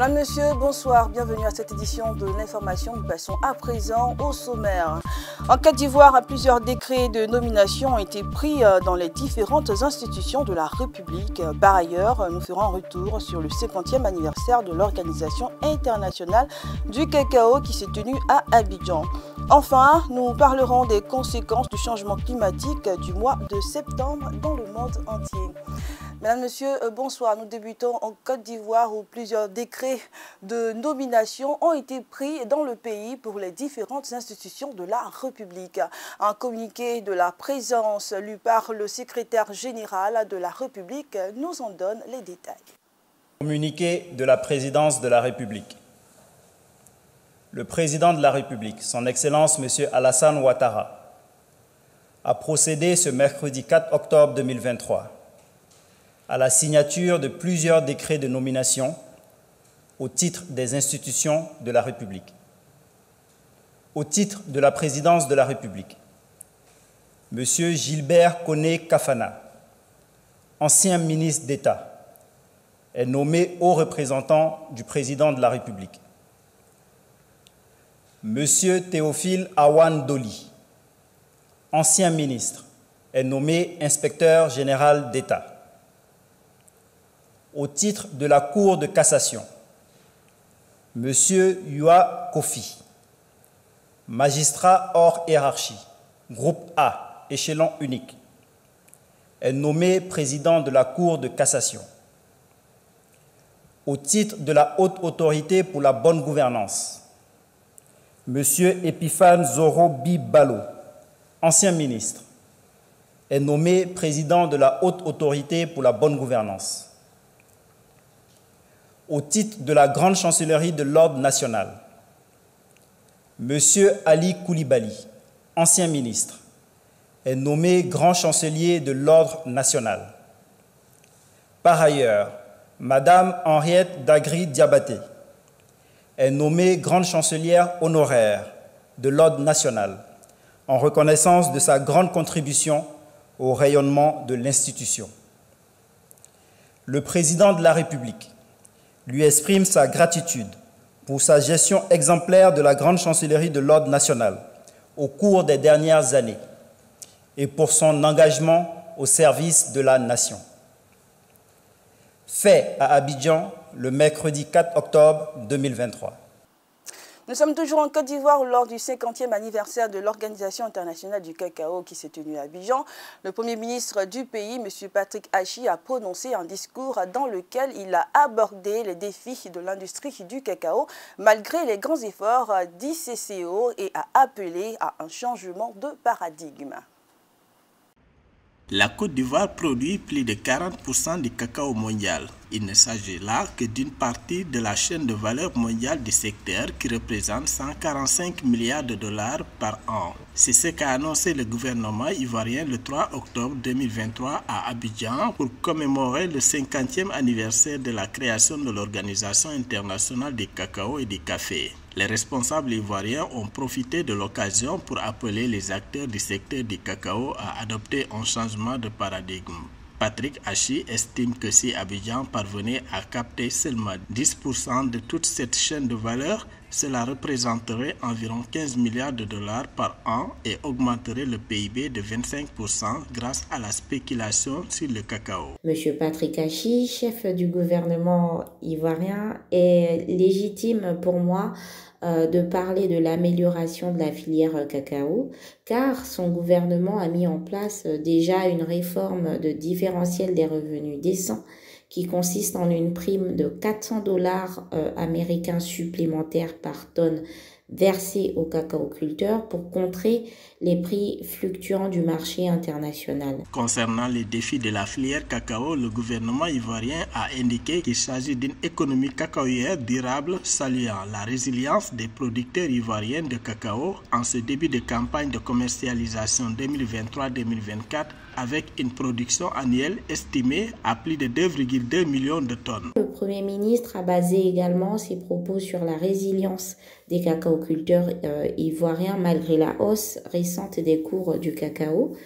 Madame, Monsieur, bonsoir. Bienvenue à cette édition de l'information. Nous passons à présent au sommaire. En Côte d'Ivoire, plusieurs décrets de nomination ont été pris dans les différentes institutions de la République. Par ailleurs, nous ferons un retour sur le 50e anniversaire de l'Organisation internationale du cacao qui s'est tenue à Abidjan. Enfin, nous parlerons des conséquences du changement climatique du mois de septembre dans le monde entier. Mesdames, Messieurs, bonsoir. Nous débutons en Côte d'Ivoire où plusieurs décrets de nomination ont été pris dans le pays pour les différentes institutions de la République. Un communiqué de la présidence lu par le secrétaire général de la République nous en donne les détails. Communiqué de la présidence de la République. Le président de la République, son Excellence M. Alassane Ouattara, a procédé ce mercredi 4 octobre 2023 à la signature de plusieurs décrets de nomination au titre des institutions de la République. Au titre de la présidence de la République, M. Gilbert Koné Kafana, ancien ministre d'État, est nommé haut représentant du président de la République. M. Théophile Awan Doli, ancien ministre, est nommé inspecteur général d'État. Au titre de la Cour de cassation, M. Yua Kofi, magistrat hors hiérarchie, groupe A, échelon unique, est nommé président de la Cour de cassation. Au titre de la Haute Autorité pour la bonne gouvernance, M. Epiphane Zoro Bibalo, ancien ministre, est nommé président de la Haute Autorité pour la bonne gouvernance. Au titre de la Grande Chancellerie de l'Ordre national, M. Ali Koulibaly, ancien ministre, est nommé Grand Chancelier de l'Ordre national. Par ailleurs, Mme Henriette Dagri Diabaté est nommée Grande Chancelière honoraire de l'Ordre national en reconnaissance de sa grande contribution au rayonnement de l'institution. Le président de la République lui exprime sa gratitude pour sa gestion exemplaire de la Grande Chancellerie de l'Ordre national au cours des dernières années et pour son engagement au service de la nation. Fait à Abidjan le mercredi 4 octobre 2023. Nous sommes toujours en Côte d'Ivoire lors du 50e anniversaire de l'Organisation internationale du cacao qui s'est tenue à Abidjan. Le Premier ministre du pays, M. Patrick Achi, a prononcé un discours dans lequel il a abordé les défis de l'industrie du cacao malgré les grands efforts d'ICCO et a appelé à un changement de paradigme. La Côte d'Ivoire produit plus de 40% du cacao mondial. Il ne s'agit là que d'une partie de la chaîne de valeur mondiale du secteur qui représente 145 milliards de dollars par an. C'est ce qu'a annoncé le gouvernement ivoirien le 3 octobre 2023 à Abidjan pour commémorer le 50e anniversaire de la création de l'Organisation internationale du cacao et du café. Les responsables ivoiriens ont profité de l'occasion pour appeler les acteurs du secteur du cacao à adopter un changement de paradigme. Patrick Achi estime que si Abidjan parvenait à capter seulement 10% de toute cette chaîne de valeur, cela représenterait environ 15 milliards de dollars par an et augmenterait le PIB de 25% grâce à la spéculation sur le cacao. Monsieur Patrick Achi, chef du gouvernement ivoirien, est légitime pour moi de parler de l'amélioration de la filière cacao, car son gouvernement a mis en place déjà une réforme de différentiel des revenus décents qui consiste en une prime de 400 $ américains supplémentaires par tonne versée aux cacaoculteurs pour contrer les prix fluctuants du marché international. Concernant les défis de la filière cacao, le gouvernement ivoirien a indiqué qu'il s'agit d'une économie cacaoyère durable, saluant la résilience des producteurs ivoiriens de cacao en ce début de campagne de commercialisation 2023-2024 avec une production annuelle estimée à plus de 2,2 millions de tonnes. Le Premier ministre a basé également ses propos sur la résilience des cacaoculteurs ivoiriens malgré la hausse récente des cours du cacao.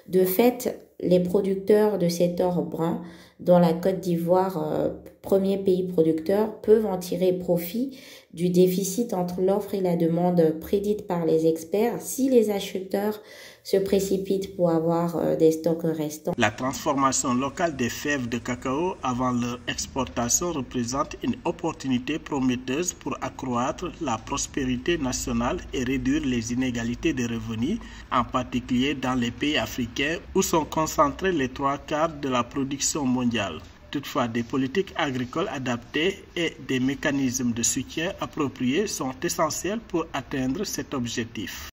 De fait, les producteurs de cet or brun, dont la Côte d'Ivoire premiers pays producteurs, peuvent en tirer profit du déficit entre l'offre et la demande prédite par les experts si les acheteurs se précipitent pour avoir des stocks restants. La transformation locale des fèves de cacao avant leur exportation représente une opportunité prometteuse pour accroître la prospérité nationale et réduire les inégalités de revenus, en particulier dans les pays africains où sont concentrés les 3/4 de la production mondiale. Toutefois, des politiques agricoles adaptées et des mécanismes de soutien appropriés sont essentiels pour atteindre cet objectif.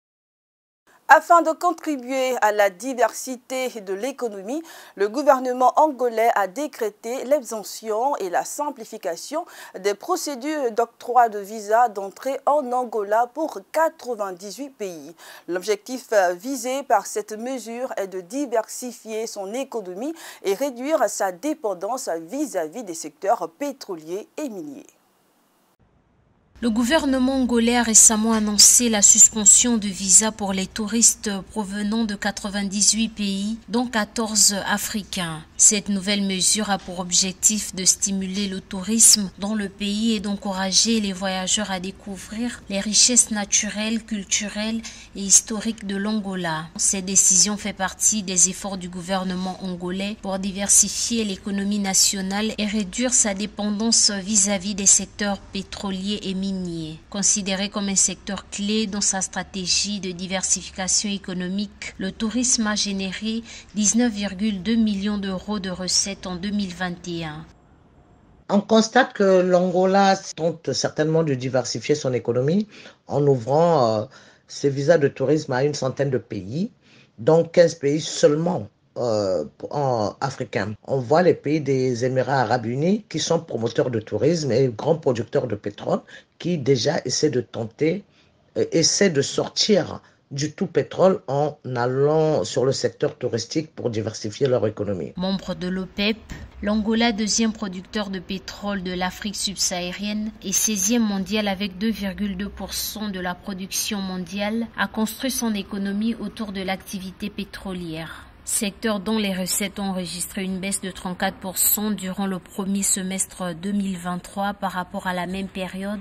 Afin de contribuer à la diversité de l'économie, le gouvernement angolais a décrété l'exemption et la simplification des procédures d'octroi de visa d'entrée en Angola pour 98 pays. L'objectif visé par cette mesure est de diversifier son économie et réduire sa dépendance vis-à-vis des secteurs pétroliers et miniers. Le gouvernement angolais a récemment annoncé la suspension de visas pour les touristes provenant de 98 pays, dont 14 africains. Cette nouvelle mesure a pour objectif de stimuler le tourisme dans le pays et d'encourager les voyageurs à découvrir les richesses naturelles, culturelles et historiques de l'Angola. Cette décision fait partie des efforts du gouvernement angolais pour diversifier l'économie nationale et réduire sa dépendance vis-à-vis des secteurs pétroliers et minier. Considéré comme un secteur clé dans sa stratégie de diversification économique, le tourisme a généré 19,2 millions d'euros de recettes en 2021. On constate que l'Angola tente certainement de diversifier son économie en ouvrant ses visas de tourisme à une centaine de pays, dont 15 pays seulement africains. On voit les pays des Émirats arabes unis qui sont promoteurs de tourisme et grands producteurs de pétrole qui déjà essaient de sortir du tout pétrole en allant sur le secteur touristique pour diversifier leur économie. Membre de l'OPEP, l'Angola, deuxième producteur de pétrole de l'Afrique subsaharienne et 16e mondial avec 2,2% de la production mondiale, a construit son économie autour de l'activité pétrolière. Secteur dont les recettes ont enregistré une baisse de 34% durant le premier semestre 2023 par rapport à la même période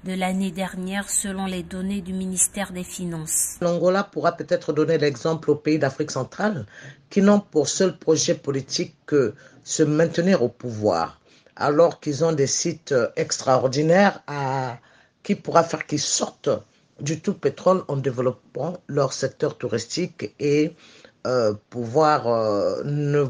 de l'année dernière selon les données du ministère des Finances. L'Angola pourra peut-être donner l'exemple aux pays d'Afrique centrale qui n'ont pour seul projet politique que se maintenir au pouvoir, alors qu'ils ont des sites extraordinaires qui pourra faire qu'ils sortent du tout pétrole en développant leur secteur touristique et pouvoir ne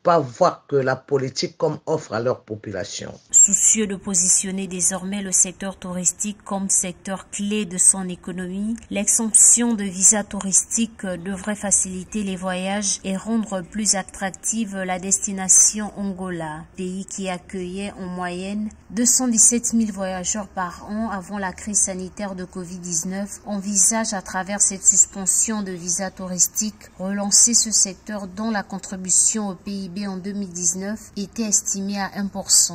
pas voir que la politique comme offre à leur population. Soucieux de positionner désormais le secteur touristique comme secteur clé de son économie, l'exemption de visa touristique devrait faciliter les voyages et rendre plus attractive la destination Angola, pays qui accueillait en moyenne 217 000 voyageurs par an avant la crise sanitaire de Covid-19, envisage à travers cette suspension de visa touristique relancer ce secteur dont la contribution au PIB en 2019 était estimée à 1%.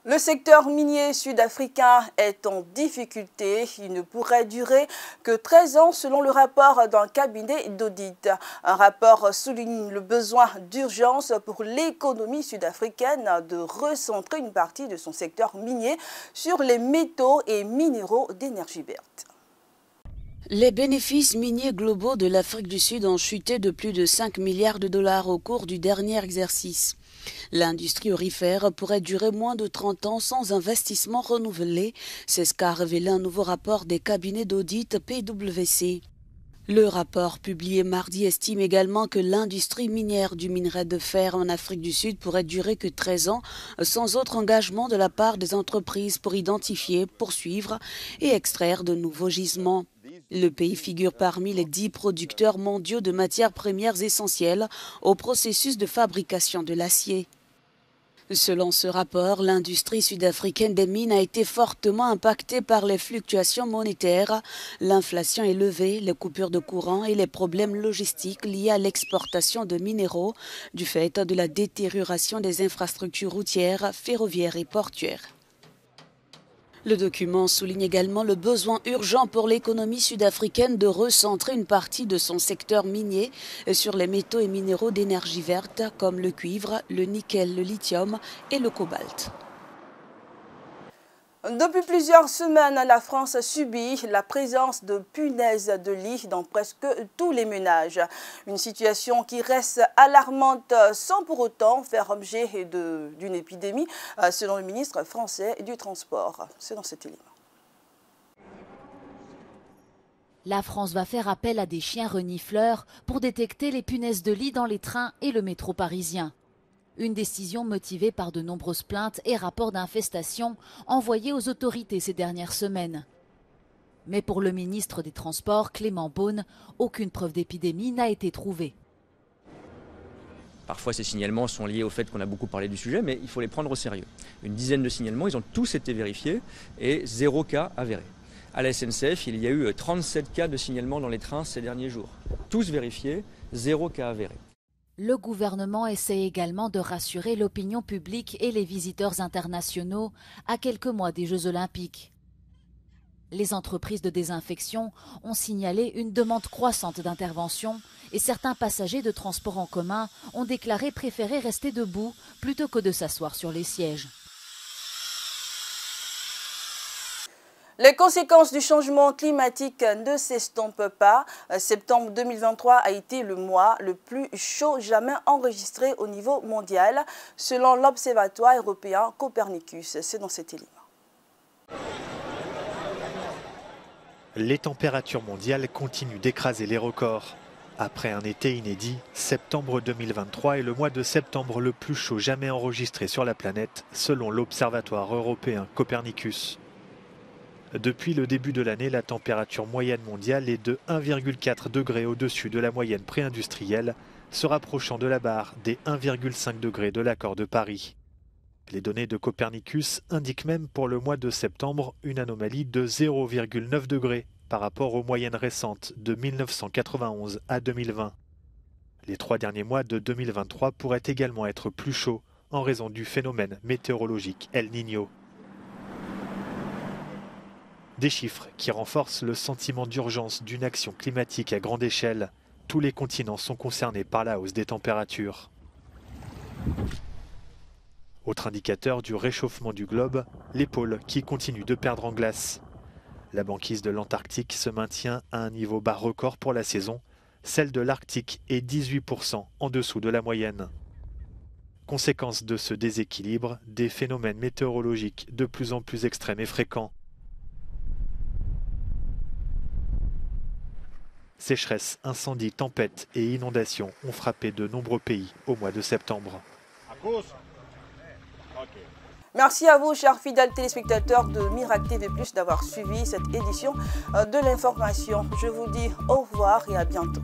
Le secteur minier sud-africain est en difficulté. Il ne pourrait durer que 13 ans selon le rapport d'un cabinet d'audit. Un rapport souligne le besoin d'urgence pour l'économie sud-africaine de recentrer une partie de son secteur minier sur les métaux et minéraux d'énergie verte. Les bénéfices miniers globaux de l'Afrique du Sud ont chuté de plus de 5 milliards de dollars au cours du dernier exercice. L'industrie aurifère pourrait durer moins de 30 ans sans investissement renouvelé, c'est ce qu'a révélé un nouveau rapport des cabinets d'audit PwC. Le rapport publié mardi estime également que l'industrie minière du minerai de fer en Afrique du Sud pourrait durer que 13 ans sans autre engagement de la part des entreprises pour identifier, poursuivre et extraire de nouveaux gisements. Le pays figure parmi les 10 producteurs mondiaux de matières premières essentielles au processus de fabrication de l'acier. Selon ce rapport, l'industrie sud-africaine des mines a été fortement impactée par les fluctuations monétaires, l'inflation élevée, les coupures de courant et les problèmes logistiques liés à l'exportation de minéraux du fait de la détérioration des infrastructures routières, ferroviaires et portuaires. Le document souligne également le besoin urgent pour l'économie sud-africaine de recentrer une partie de son secteur minier sur les métaux et minéraux d'énergie verte comme le cuivre, le nickel, le lithium et le cobalt. Depuis plusieurs semaines, la France subit la présence de punaises de lit dans presque tous les ménages. Une situation qui reste alarmante sans pour autant faire objet d'une épidémie, selon le ministre français du Transport. C'est dans cet élément. La France va faire appel à des chiens renifleurs pour détecter les punaises de lit dans les trains et le métro parisien. Une décision motivée par de nombreuses plaintes et rapports d'infestation envoyés aux autorités ces dernières semaines. Mais pour le ministre des Transports, Clément Beaune, aucune preuve d'épidémie n'a été trouvée. Parfois, ces signalements sont liés au fait qu'on a beaucoup parlé du sujet, mais il faut les prendre au sérieux. Une dizaine de signalements, ils ont tous été vérifiés et 0 cas avéré. À la SNCF, il y a eu 37 cas de signalement dans les trains ces derniers jours. Tous vérifiés, 0 cas avéré. Le gouvernement essaie également de rassurer l'opinion publique et les visiteurs internationaux à quelques mois des Jeux Olympiques. Les entreprises de désinfection ont signalé une demande croissante d'intervention et certains passagers de transport en commun ont déclaré préférer rester debout plutôt que de s'asseoir sur les sièges. Les conséquences du changement climatique ne s'estompent pas. Septembre 2023 a été le mois le plus chaud jamais enregistré au niveau mondial, selon l'Observatoire européen Copernicus. C'est dans cet élément. Les températures mondiales continuent d'écraser les records. Après un été inédit, septembre 2023 est le mois de septembre le plus chaud jamais enregistré sur la planète, selon l'Observatoire européen Copernicus. Depuis le début de l'année, la température moyenne mondiale est de 1,4 degrés au-dessus de la moyenne pré-industrielle, se rapprochant de la barre des 1,5 degrés de l'accord de Paris. Les données de Copernicus indiquent même pour le mois de septembre une anomalie de 0,9 degrés par rapport aux moyennes récentes de 1991 à 2020. Les 3 derniers mois de 2023 pourraient également être plus chauds en raison du phénomène météorologique El Niño. Des chiffres qui renforcent le sentiment d'urgence d'une action climatique à grande échelle. Tous les continents sont concernés par la hausse des températures. Autre indicateur du réchauffement du globe, les pôles qui continuent de perdre en glace. La banquise de l'Antarctique se maintient à un niveau bas record pour la saison. Celle de l'Arctique est 18% en dessous de la moyenne. Conséquence de ce déséquilibre, des phénomènes météorologiques de plus en plus extrêmes et fréquents. Sécheresse, incendies, tempêtes et inondations ont frappé de nombreux pays au mois de septembre. Merci à vous, chers fidèles téléspectateurs de Miracle TV+, d'avoir suivi cette édition de l'information. Je vous dis au revoir et à bientôt.